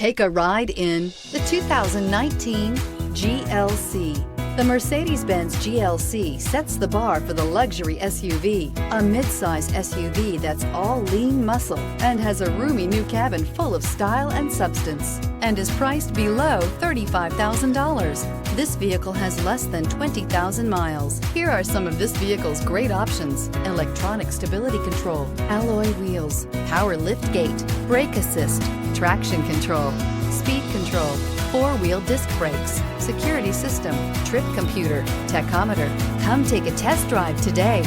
Take a ride in the 2019 GLC. The Mercedes-Benz GLC sets the bar for the luxury SUV, a midsize SUV that's all lean muscle and has a roomy new cabin full of style and substance, and is priced below $35,000. This vehicle has less than 20,000 miles. Here are some of this vehicle's great options: electronic stability control, alloy wheels, power liftgate, brake assist, traction control, speed control, four-wheel disc brakes, security system, trip computer, tachometer. Come take a test drive today.